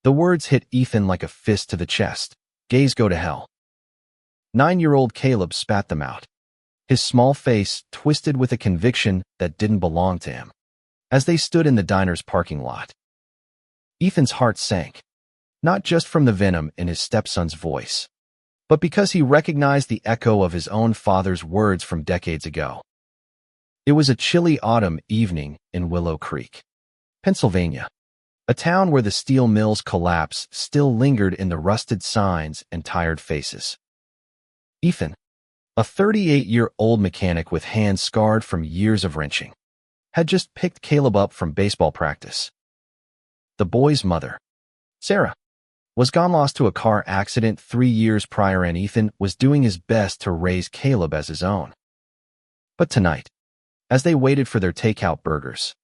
The words hit Ethan like a fist to the chest. Gays go to hell. 9-year-old Caleb spat them out, his small face twisted with a conviction that didn't belong to him. As they stood in the diner's parking lot, Ethan's heart sank, not just from the venom in his stepson's voice, but because he recognized the echo of his own father's words from decades ago. It was a chilly autumn evening in Willow Creek, Pennsylvania, a town where the steel mill's collapse still lingered in the rusted signs and tired faces. Ethan, a 38-year-old mechanic with hands scarred from years of wrenching, had just picked Caleb up from baseball practice. The boy's mother, Sarah, was gone lost to a car accident 3 years prior, and Ethan was doing his best to raise Caleb as his own. But tonight, as they waited for their takeout burgers,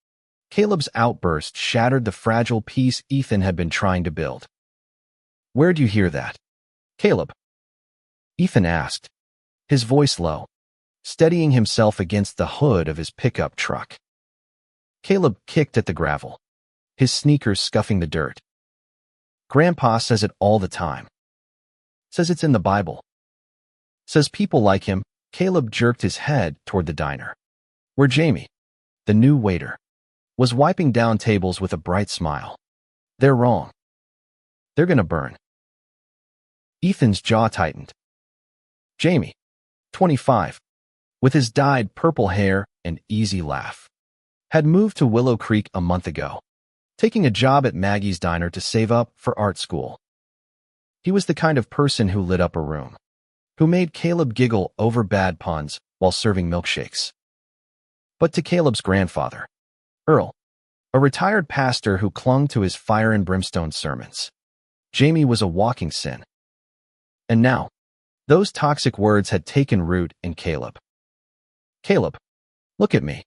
Caleb's outburst shattered the fragile peace Ethan had been trying to build. "Where'd you hear that, Caleb?" Ethan asked, his voice low, steadying himself against the hood of his pickup truck. Caleb kicked at the gravel, his sneakers scuffing the dirt. "Grandpa says it all the time. Says it's in the Bible. Says people like him." Caleb jerked his head toward the diner, where Jamie, the new waiter, was wiping down tables with a bright smile. "They're wrong. They're gonna burn." Ethan's jaw tightened. Jamie, 25, with his dyed purple hair and easy laugh, had moved to Willow Creek a month ago, taking a job at Maggie's Diner to save up for art school. He was the kind of person who lit up a room, who made Caleb giggle over bad puns while serving milkshakes. But to Caleb's grandfather, Earl, a retired pastor who clung to his fire and brimstone sermons, Jamie was a walking sin. And now, those toxic words had taken root in Caleb. "Caleb, look at me,"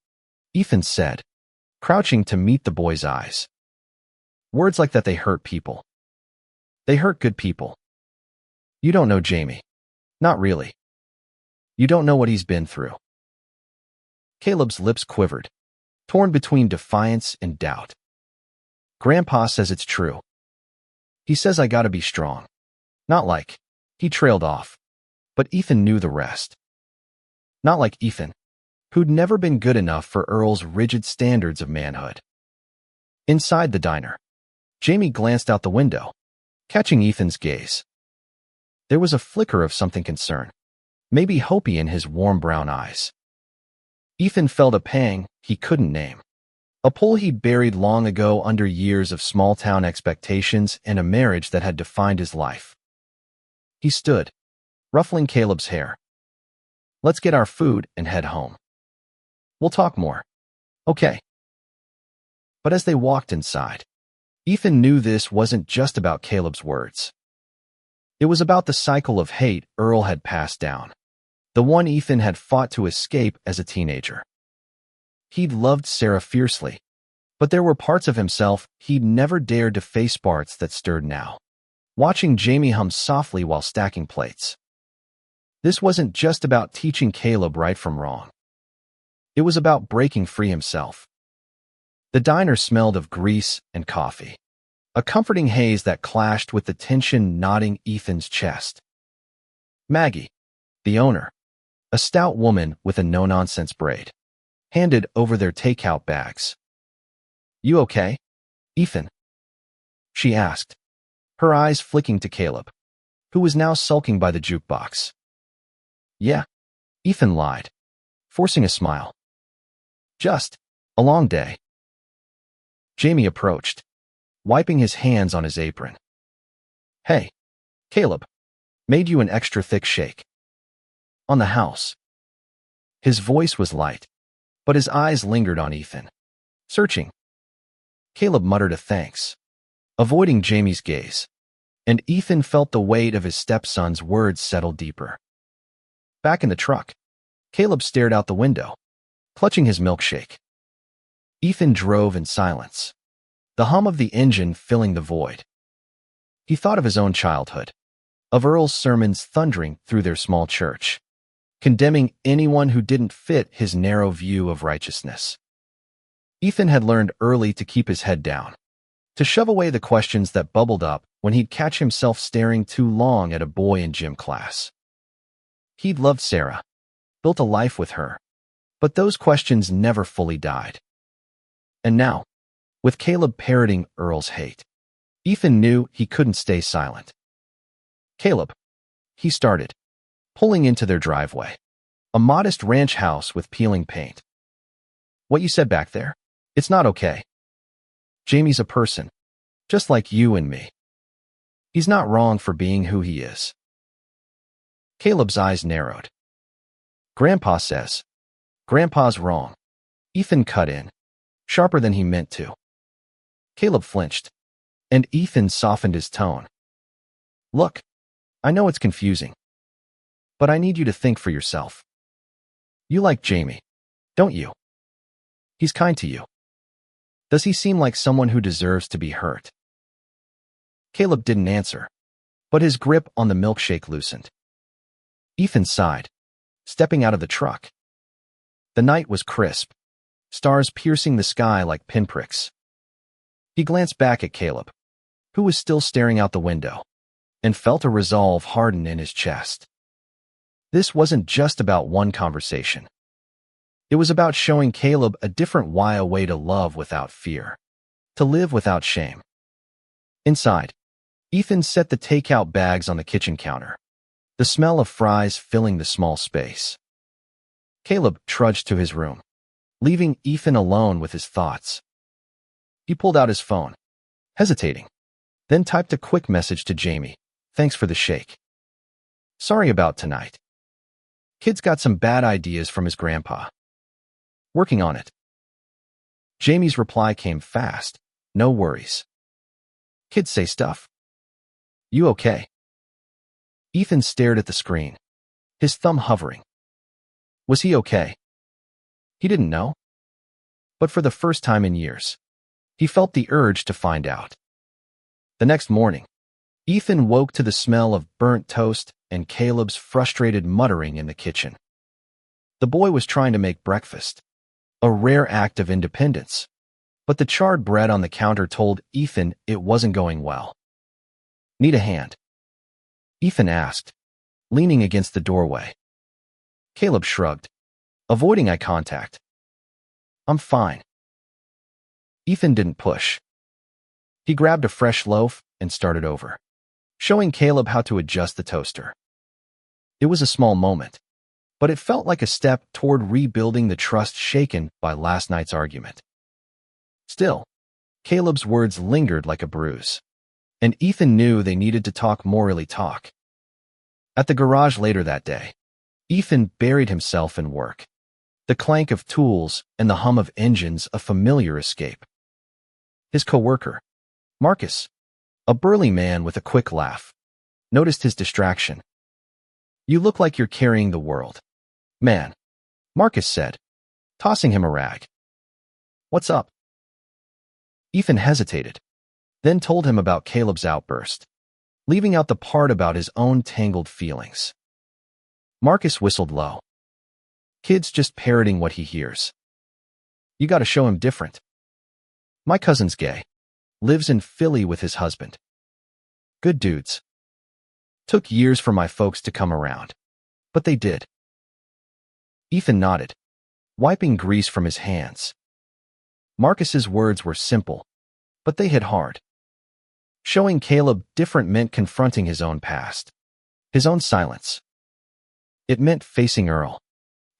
Ethan said, crouching to meet the boy's eyes. Words like that, they hurt people. They hurt good people. You don't know Jamie. Not really. You don't know what he's been through. Caleb's lips quivered, torn between defiance and doubt. "Grandpa says it's true. He says I gotta be strong. Not like..." He trailed off, but Ethan knew the rest. Not like Ethan, who'd never been good enough for Earl's rigid standards of manhood. Inside the diner, Jamie glanced out the window, catching Ethan's gaze. There was a flicker of something concerned, maybe hopey in his warm brown eyes. Ethan felt a pang he couldn't name, a pull he'd buried long ago under years of small-town expectations and a marriage that had defined his life. He stood, ruffling Caleb's hair. "Let's get our food and head home. We'll talk more. Okay." But as they walked inside, Ethan knew this wasn't just about Caleb's words. It was about the cycle of hate Earl had passed down, the one Ethan had fought to escape as a teenager. He'd loved Sarah fiercely, but there were parts of himself he'd never dared to face, parts that stirred now, watching Jamie hum softly while stacking plates. This wasn't just about teaching Caleb right from wrong. It was about breaking free himself. The diner smelled of grease and coffee, a comforting haze that clashed with the tension knotting Ethan's chest. Maggie, the owner, a stout woman with a no-nonsense braid, handed over their takeout bags. "You okay, Ethan?" she asked, her eyes flicking to Caleb, who was now sulking by the jukebox. "Yeah," Ethan lied, forcing a smile. "Just a long day." Jamie approached, wiping his hands on his apron. "Hey, Caleb, made you an extra thick shake. On the house." His voice was light, but his eyes lingered on Ethan, searching. Caleb muttered a thanks, avoiding Jamie's gaze, and Ethan felt the weight of his stepson's words settle deeper. Back in the truck, Caleb stared out the window, clutching his milkshake. Ethan drove in silence, the hum of the engine filling the void. He thought of his own childhood, of Earl's sermons thundering through their small church, condemning anyone who didn't fit his narrow view of righteousness. Ethan had learned early to keep his head down, to shove away the questions that bubbled up when he'd catch himself staring too long at a boy in gym class. He'd loved Sarah, built a life with her, but those questions never fully died. And now, with Caleb parroting Earl's hate, Ethan knew he couldn't stay silent. "Caleb," he started, pulling into their driveway, a modest ranch house with peeling paint. "What you said back there? It's not okay. Jamie's a person, just like you and me. He's not wrong for being who he is." Caleb's eyes narrowed. "Grandpa says. Grandpa's wrong," Ethan cut in, sharper than he meant to. Caleb flinched, and Ethan softened his tone. "Look, I know it's confusing, but I need you to think for yourself. You like Jamie, don't you? He's kind to you. Does he seem like someone who deserves to be hurt?" Caleb didn't answer, but his grip on the milkshake loosened. Ethan sighed, stepping out of the truck. The night was crisp, stars piercing the sky like pinpricks. He glanced back at Caleb, who was still staring out the window, and felt a resolve harden in his chest. This wasn't just about one conversation. It was about showing Caleb a different way to love without fear, to live without shame. Inside, Ethan set the takeout bags on the kitchen counter, the smell of fries filling the small space. Caleb trudged to his room, leaving Ethan alone with his thoughts. He pulled out his phone, hesitating, then typed a quick message to Jamie. "Thanks for the shake. Sorry about tonight. Kid's got some bad ideas from his grandpa. Working on it." Jamie's reply came fast. "No worries. Kids say stuff. You okay?" Ethan stared at the screen, his thumb hovering. Was he okay? He didn't know. But for the first time in years, he felt the urge to find out. The next morning, Ethan woke to the smell of burnt toast and Caleb's frustrated muttering in the kitchen. The boy was trying to make breakfast, a rare act of independence, but the charred bread on the counter told Ethan it wasn't going well. "Need a hand?" Ethan asked, leaning against the doorway. Caleb shrugged, avoiding eye contact. "I'm fine." Ethan didn't push. He grabbed a fresh loaf and started over, showing Caleb how to adjust the toaster. It was a small moment, but it felt like a step toward rebuilding the trust shaken by last night's argument. Still, Caleb's words lingered like a bruise, and Ethan knew they needed to talk morally talk. At the garage later that day, Ethan buried himself in work, the clank of tools and the hum of engines a familiar escape. His coworker, Marcus, a burly man with a quick laugh, noticed his distraction. "You look like you're carrying the world, man," Marcus said, tossing him a rag. "What's up?" Ethan hesitated, then told him about Caleb's outburst, leaving out the part about his own tangled feelings. Marcus whistled low. "Kid's just parroting what he hears. You gotta show him different. My cousin's gay, lives in Philly with his husband. Good dudes. Took years for my folks to come around, but they did." Ethan nodded, wiping grease from his hands. Marcus's words were simple, but they hit hard. Showing Caleb different meant confronting his own past, his own silence. It meant facing Earl,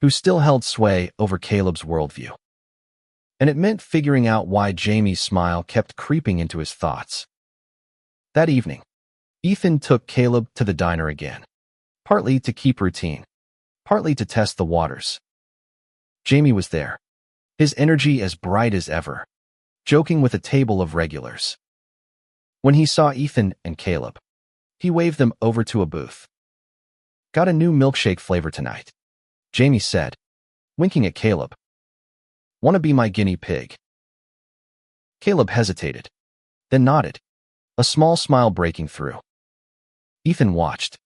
who still held sway over Caleb's worldview. And it meant figuring out why Jamie's smile kept creeping into his thoughts. That evening, Ethan took Caleb to the diner again, partly to keep routine, partly to test the waters. Jamie was there, his energy as bright as ever, joking with a table of regulars. When he saw Ethan and Caleb, he waved them over to a booth. "Got a new milkshake flavor tonight," Jamie said, winking at Caleb. "Wanna be my guinea pig?" Caleb hesitated, then nodded, a small smile breaking through. Ethan watched,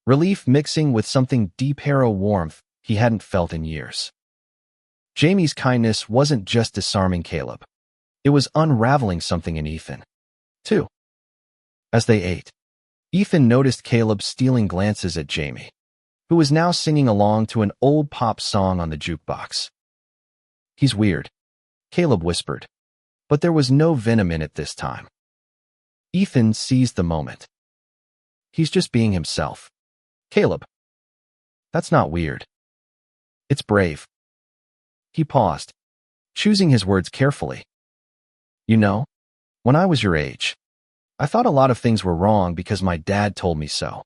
relief mixing with something deep hero warmth he hadn't felt in years. Jamie's kindness wasn't just disarming Caleb. It was unraveling something in Ethan. 2. As they ate, Ethan noticed Caleb stealing glances at Jamie, who was now singing along to an old pop song on the jukebox. "He's weird," Caleb whispered, but there was no venom in it this time. Ethan seized the moment. "He's just being himself." "Caleb, that's not weird. It's brave." He paused, choosing his words carefully. "You know, when I was your age, I thought a lot of things were wrong because my dad told me so.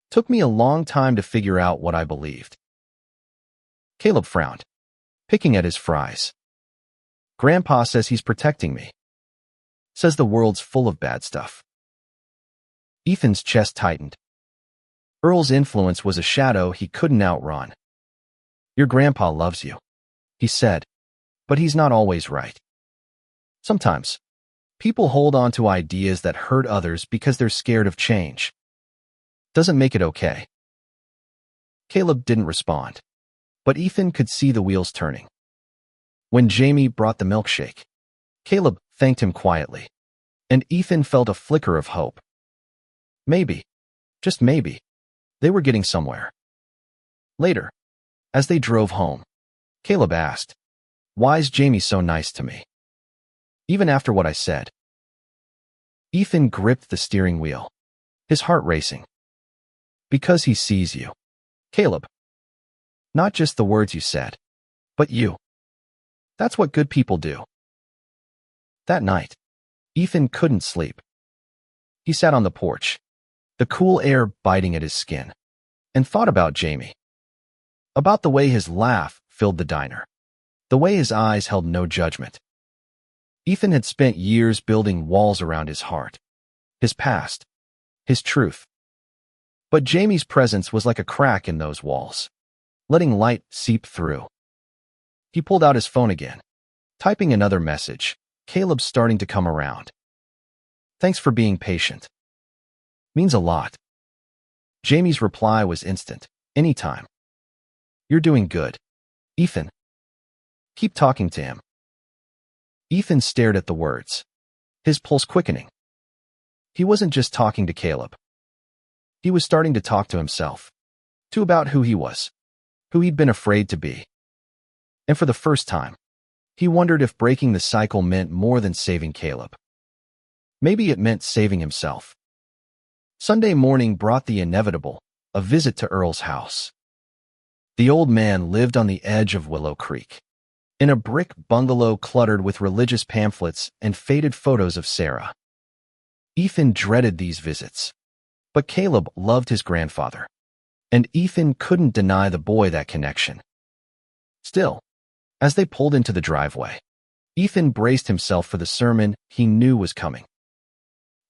Took me a long time to figure out what I believed." Caleb frowned, picking at his fries. "Grandpa says he's protecting me. Says the world's full of bad stuff." Ethan's chest tightened. Earl's influence was a shadow he couldn't outrun. "Your grandpa loves you," he said, "but he's not always right. Sometimes, people hold on to ideas that hurt others because they're scared of change. Doesn't make it okay." Caleb didn't respond, but Ethan could see the wheels turning. When Jamie brought the milkshake, Caleb thanked him quietly, and Ethan felt a flicker of hope. Maybe, just maybe, they were getting somewhere. Later, as they drove home, Caleb asked, "Why's Jamie so nice to me? Even after what I said?" Ethan gripped the steering wheel, his heart racing. "Because he sees you, Caleb. Not just the words you said, but you. That's what good people do." That night, Ethan couldn't sleep. He sat on the porch, the cool air biting at his skin, and thought about Jamie. About the way his laugh filled the diner, the way his eyes held no judgment. Ethan had spent years building walls around his heart, his past, his truth. But Jamie's presence was like a crack in those walls, letting light seep through. He pulled out his phone again, typing another message. "Caleb's starting to come around. Thanks for being patient. Means a lot." Jamie's reply was instant. "Anytime. You're doing good, Ethan. Keep talking to him." Ethan stared at the words, his pulse quickening. He wasn't just talking to Caleb. He was starting to talk to himself, too, about who he was, who he'd been afraid to be. And for the first time, he wondered if breaking the cycle meant more than saving Caleb. Maybe it meant saving himself. Sunday morning brought the inevitable, a visit to Earl's house. The old man lived on the edge of Willow Creek, in a brick bungalow cluttered with religious pamphlets and faded photos of Sarah. Ethan dreaded these visits, but Caleb loved his grandfather, and Ethan couldn't deny the boy that connection. Still, as they pulled into the driveway, Ethan braced himself for the sermon he knew was coming.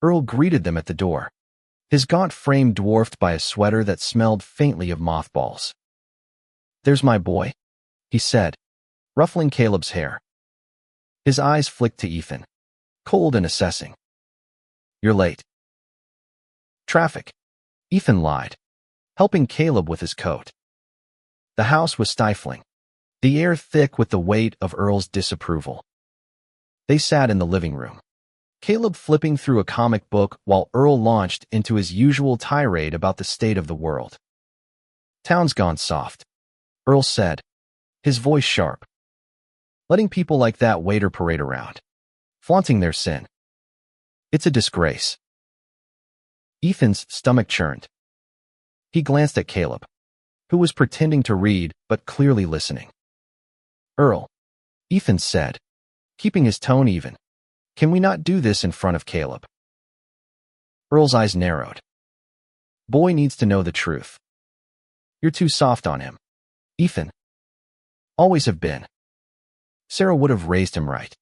Earl greeted them at the door, his gaunt frame dwarfed by a sweater that smelled faintly of mothballs. "There's my boy," he said, ruffling Caleb's hair. His eyes flicked to Ethan, cold and assessing. "You're late." "Traffic," Ethan lied, helping Caleb with his coat. The house was stifling, the air thick with the weight of Earl's disapproval. They sat in the living room, Caleb flipping through a comic book while Earl launched into his usual tirade about the state of the world. "Town's gone soft," Earl said, his voice sharp. "Letting people like that waiter parade around, flaunting their sin. It's a disgrace." Ethan's stomach churned. He glanced at Caleb, who was pretending to read but clearly listening. "Earl," Ethan said, keeping his tone even, "can we not do this in front of Caleb?" Earl's eyes narrowed. "Boy needs to know the truth. You're too soft on him, Ethan. Always have been. Sarah would have raised him right."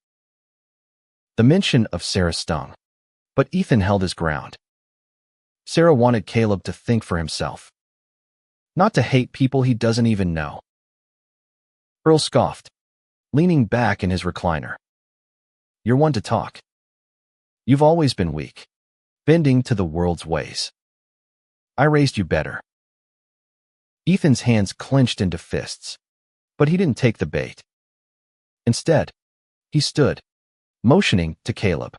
The mention of Sarah stung, but Ethan held his ground. Sarah wanted Caleb to think for himself, not to hate people he doesn't even know. Earl scoffed, leaning back in his recliner. "You're one to talk. You've always been weak, bending to the world's ways. I raised you better." Ethan's hands clenched into fists, but he didn't take the bait. Instead, he stood, motioning to Caleb.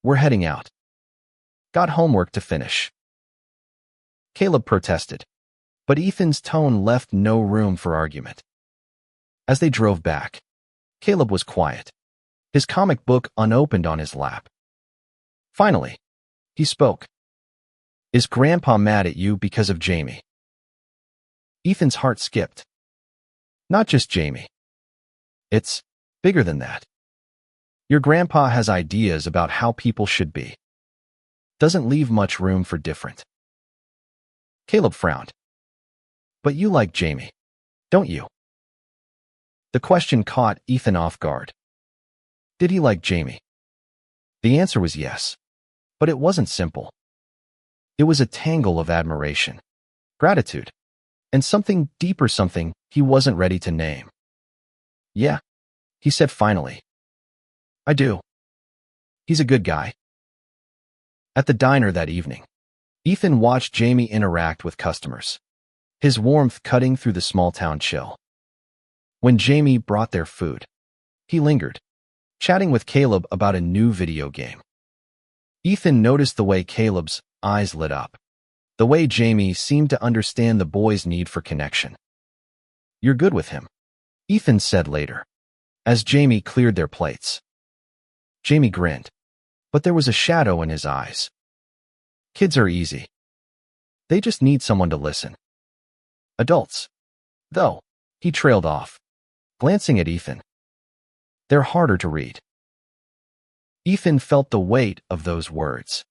We're heading out. Got homework to finish. Caleb protested, but Ethan's tone left no room for argument. As they drove back, Caleb was quiet, his comic book unopened on his lap. Finally, he spoke. Is Grandpa mad at you because of Jamie? Ethan's heart skipped. Not just Jamie. It's bigger than that. Your grandpa has ideas about how people should be. Doesn't leave much room for different. Caleb frowned. But you like Jamie, don't you? The question caught Ethan off guard. Did he like Jamie? The answer was yes, but it wasn't simple. It was a tangle of admiration, gratitude, and something deeper, something he wasn't ready to name. Yeah, he said finally. I do. He's a good guy. At the diner that evening, Ethan watched Jamie interact with customers, his warmth cutting through the small-town chill. When Jamie brought their food, he lingered, chatting with Caleb about a new video game. Ethan noticed the way Caleb's eyes lit up, the way Jamie seemed to understand the boy's need for connection. You're good with him, Ethan said later, as Jamie cleared their plates. Jamie grinned, but there was a shadow in his eyes. Kids are easy. They just need someone to listen. Adults, though, he trailed off, glancing at Ethan. They're harder to read. Ethan felt the weight of those words,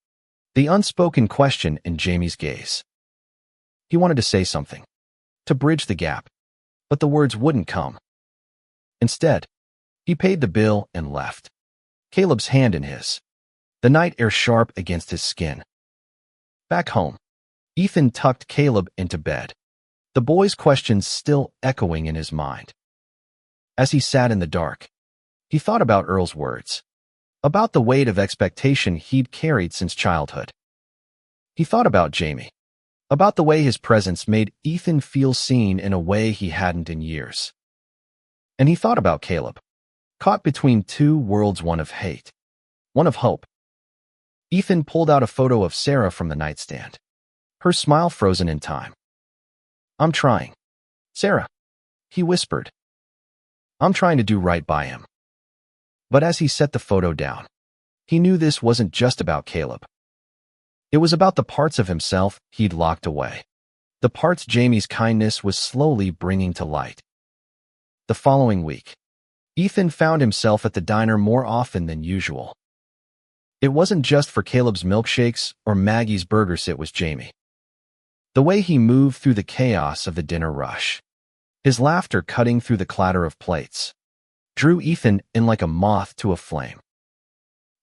the unspoken question in Jamie's gaze. He wanted to say something, to bridge the gap, but the words wouldn't come. Instead, he paid the bill and left, Caleb's hand in his, the night air sharp against his skin. Back home, Ethan tucked Caleb into bed, the boy's questions still echoing in his mind. As he sat in the dark, he thought about Earl's words, about the weight of expectation he'd carried since childhood. He thought about Jamie, about the way his presence made Ethan feel seen in a way he hadn't in years. And he thought about Caleb, caught between two worlds, one of hate, one of hope. Ethan pulled out a photo of Sarah from the nightstand, her smile frozen in time. I'm trying, Sarah, he whispered. I'm trying to do right by him. But as he set the photo down, he knew this wasn't just about Caleb. It was about the parts of himself he'd locked away, the parts Jamie's kindness was slowly bringing to light. The following week, Ethan found himself at the diner more often than usual. It wasn't just for Caleb's milkshakes or Maggie's burgers, it was Jamie. The way he moved through the chaos of the dinner rush, his laughter cutting through the clatter of plates, drew Ethan in like a moth to a flame.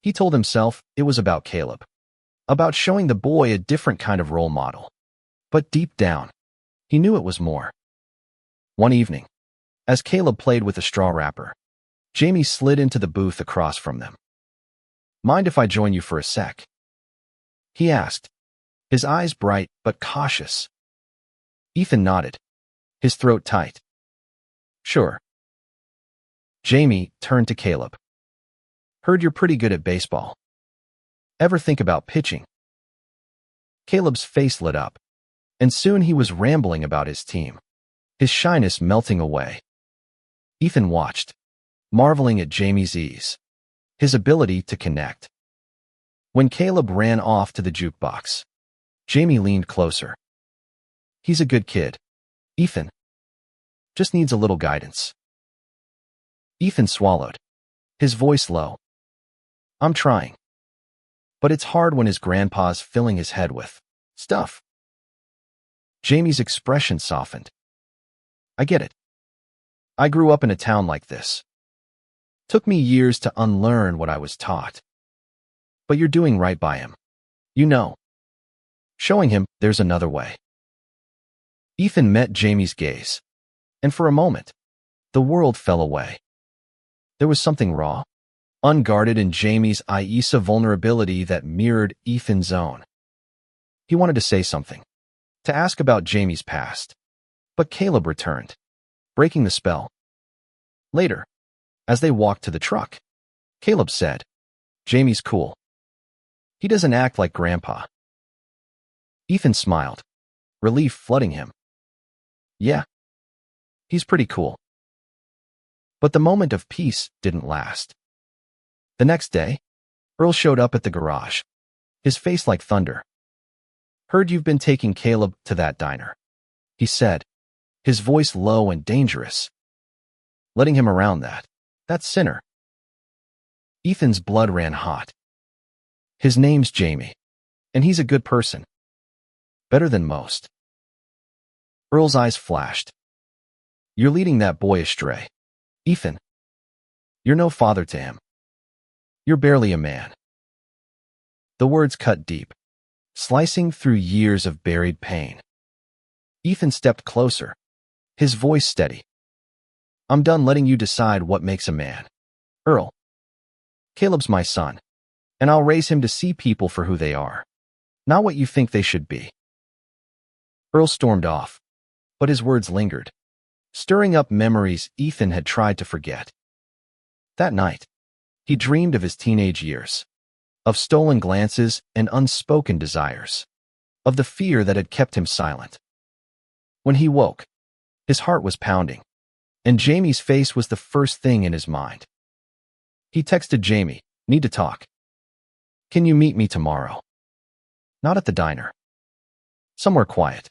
He told himself it was about Caleb, about showing the boy a different kind of role model. But deep down, he knew it was more. One evening, as Caleb played with a straw wrapper, Jamie slid into the booth across from them. Mind if I join you for a sec? He asked, his eyes bright but cautious. Ethan nodded, his throat tight. Sure. Jamie turned to Caleb. Heard you're pretty good at baseball. Ever think about pitching? Caleb's face lit up, and soon he was rambling about his team, his shyness melting away. Ethan watched, marveling at Jamie's ease, his ability to connect. When Caleb ran off to the jukebox, Jamie leaned closer. He's a good kid, Ethan. Just needs a little guidance. Ethan swallowed, his voice low. I'm trying. But it's hard when his grandpa's filling his head with stuff. Jamie's expression softened. I get it. I grew up in a town like this. Took me years to unlearn what I was taught. But you're doing right by him. You know. Showing him there's another way. Ethan met Jamie's gaze, and for a moment, the world fell away. There was something raw, unguarded in Jamie's vulnerability that mirrored Ethan's own. He wanted to say something, to ask about Jamie's past, but Caleb returned, breaking the spell. Later, as they walked to the truck, Caleb said, Jamie's cool. He doesn't act like Grandpa. Ethan smiled, relief flooding him. Yeah, he's pretty cool. But the moment of peace didn't last. The next day, Earl showed up at the garage, his face like thunder. Heard you've been taking Caleb to that diner, he said, his voice low and dangerous. Letting him around that sinner. Ethan's blood ran hot. His name's Jamie, and he's a good person. Better than most. Earl's eyes flashed. You're leading that boy astray, Ethan. You're no father to him. You're barely a man. The words cut deep, slicing through years of buried pain. Ethan stepped closer, his voice steady. I'm done letting you decide what makes a man, Earl. Caleb's my son, and I'll raise him to see people for who they are, not what you think they should be. Earl stormed off, but his words lingered, stirring up memories Ethan had tried to forget. That night, he dreamed of his teenage years, of stolen glances and unspoken desires, of the fear that had kept him silent. When he woke, his heart was pounding, and Jamie's face was the first thing in his mind. He texted Jamie, "Need to talk. Can you meet me tomorrow?" Not at the diner. Somewhere quiet.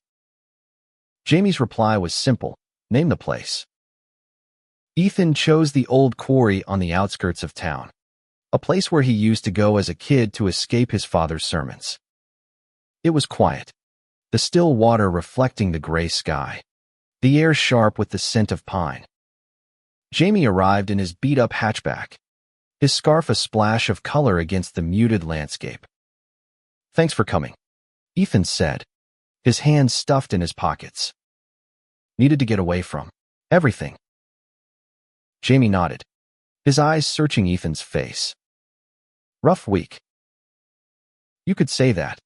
Jamie's reply was simple, name the place. Ethan chose the old quarry on the outskirts of town, a place where he used to go as a kid to escape his father's sermons. It was quiet, the still water reflecting the gray sky, the air sharp with the scent of pine. Jamie arrived in his beat-up hatchback, his scarf a splash of color against the muted landscape. Thanks for coming, Ethan said, his hands stuffed in his pockets. Needed to get away from everything. Jamie nodded, his eyes searching Ethan's face. Rough week. You could say that.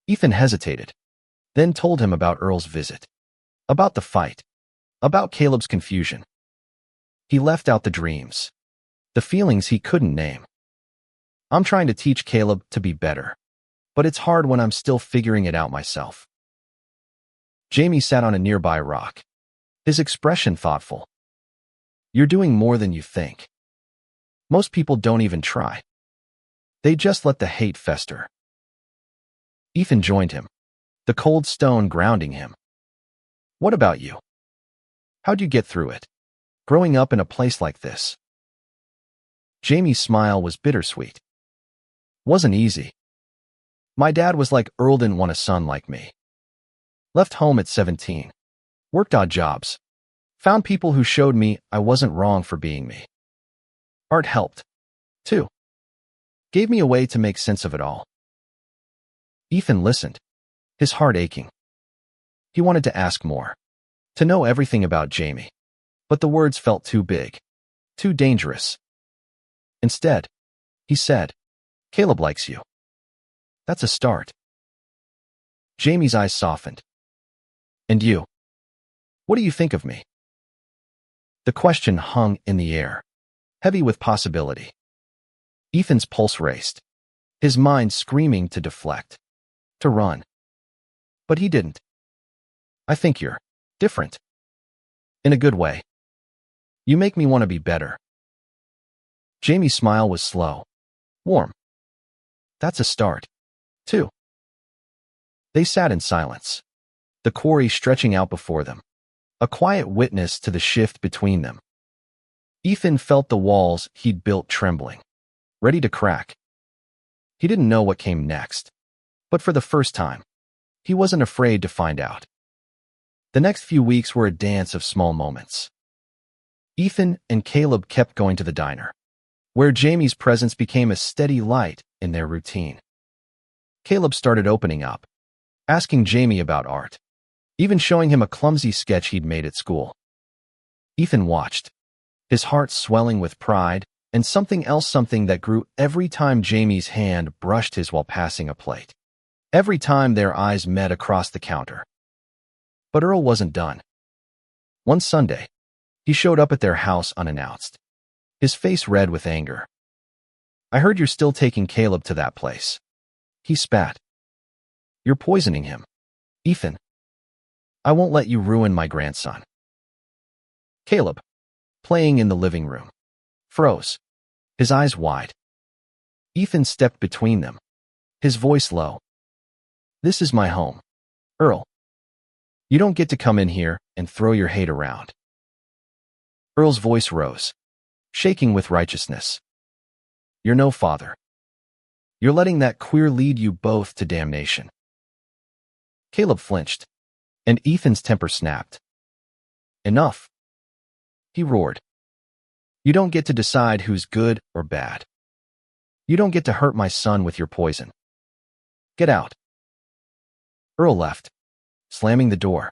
Ethan hesitated, then told him about Earl's visit, about the fight, about Caleb's confusion. He left out the dreams, the feelings he couldn't name. I'm trying to teach Caleb to be better, but it's hard when I'm still figuring it out myself. Jamie sat on a nearby rock, his expression thoughtful. You're doing more than you think. Most people don't even try. They just let the hate fester. Ethan joined him, the cold stone grounding him. What about you? How'd you get through it, growing up in a place like this? Jamie's smile was bittersweet. Wasn't easy. My dad was like Earl didn't want a son like me. Left home at 17. Worked odd jobs. Found people who showed me I wasn't wrong for being me. Art helped, too. Gave me a way to make sense of it all. Ethan listened, his heart aching. He wanted to ask more, to know everything about Jamie, but the words felt too big, too dangerous. Instead, he said, Caleb likes you. That's a start. Jamie's eyes softened. And you? What do you think of me? The question hung in the air, heavy with possibility. Ethan's pulse raced, his mind screaming to deflect, to run. But he didn't. I think you're different. In a good way. You make me want to be better. Jamie's smile was slow, warm. That's a start, too. They sat in silence, the quarry stretching out before them, a quiet witness to the shift between them. Ethan felt the walls he'd built trembling, ready to crack. He didn't know what came next, but for the first time, he wasn't afraid to find out. The next few weeks were a dance of small moments. Ethan and Caleb kept going to the diner, where Jamie's presence became a steady light in their routine. Caleb started opening up, asking Jamie about art, even showing him a clumsy sketch he'd made at school. Ethan watched, his heart swelling with pride and something that grew every time Jamie's hand brushed his while passing a plate, every time their eyes met across the counter. But Earl wasn't done. One Sunday, he showed up at their house unannounced, his face red with anger. I heard you're still taking Caleb to that place. He spat. You're poisoning him. Ethan. I won't let you ruin my grandson. Caleb, playing in the living room, froze, his eyes wide. Ethan stepped between them, his voice low. This is my home, Earl. You don't get to come in here and throw your hate around. Earl's voice rose, shaking with righteousness. You're no father. You're letting that queer lead you both to damnation. Caleb flinched, and Ethan's temper snapped. Enough, he roared. You don't get to decide who's good or bad. You don't get to hurt my son with your poison. Get out. Earl left, slamming the door,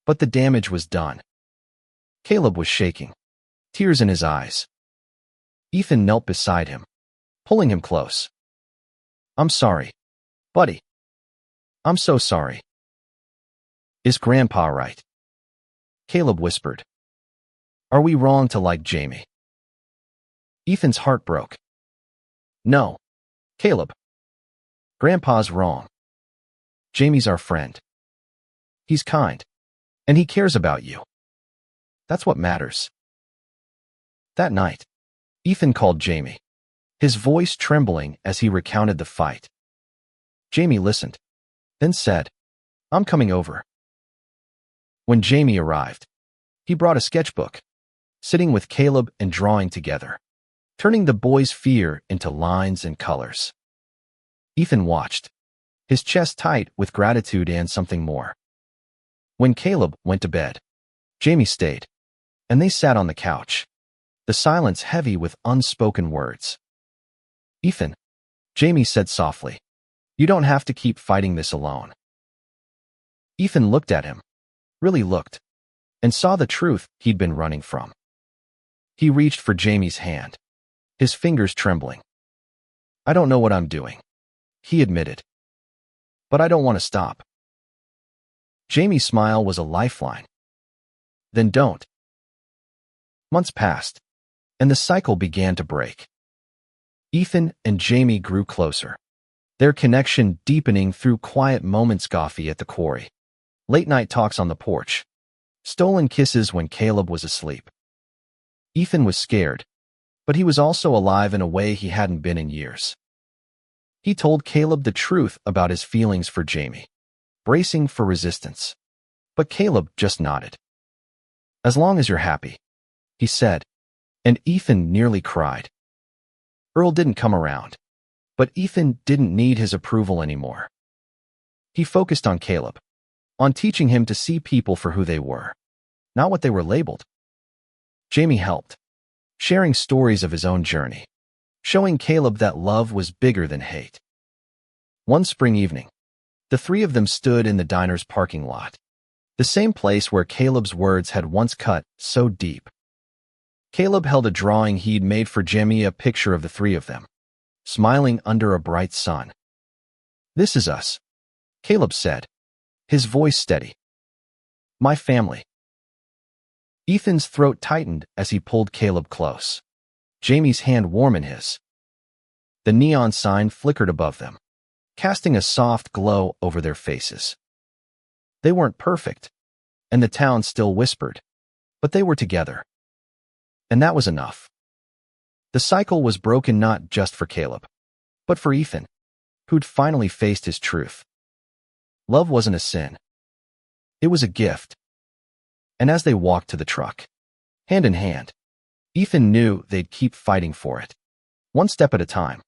but the damage was done. Caleb was shaking, tears in his eyes. Ethan knelt beside him, pulling him close. I'm sorry, buddy. I'm so sorry. Is Grandpa right? Caleb whispered. Are we wrong to like Jamie? Ethan's heart broke. No, Caleb. Grandpa's wrong. Jamie's our friend. He's kind, and he cares about you. That's what matters. That night, Ethan called Jamie, his voice trembling as he recounted the fight. Jamie listened, then said, I'm coming over. When Jamie arrived, he brought a sketchbook, sitting with Caleb and drawing together, turning the boy's fear into lines and colors. Ethan watched, his chest tight with gratitude and something more. When Caleb went to bed, Jamie stayed, and they sat on the couch, the silence heavy with unspoken words. Ethan, Jamie said softly, you don't have to keep fighting this alone. Ethan looked at him, really looked, and saw the truth he'd been running from. He reached for Jamie's hand, his fingers trembling. I don't know what I'm doing, he admitted. But I don't want to stop. Jamie's smile was a lifeline. Then don't. Months passed, and the cycle began to break. Ethan and Jamie grew closer, their connection deepening through quiet moments, coffee at the quarry, late-night talks on the porch, stolen kisses when Caleb was asleep. Ethan was scared, but he was also alive in a way he hadn't been in years. He told Caleb the truth about his feelings for Jamie, bracing for resistance. But Caleb just nodded. As long as you're happy, he said, and Ethan nearly cried. Earl didn't come around, but Ethan didn't need his approval anymore. He focused on Caleb, on teaching him to see people for who they were, not what they were labeled. Jamie helped, sharing stories of his own journey, showing Caleb that love was bigger than hate. One spring evening, the three of them stood in the diner's parking lot, the same place where Caleb's words had once cut so deep. Caleb held a drawing he'd made for Jamie, a picture of the three of them, smiling under a bright sun. This is us, Caleb said, his voice steady. My family. Ethan's throat tightened as he pulled Caleb close, Jamie's hand warm in his. The neon sign flickered above them, casting a soft glow over their faces. They weren't perfect, and the town still whispered, but they were together. And that was enough. The cycle was broken not just for Caleb, but for Ethan, who'd finally faced his truth. Love wasn't a sin. It was a gift. And as they walked to the truck, hand in hand, Ethan knew they'd keep fighting for it, one step at a time.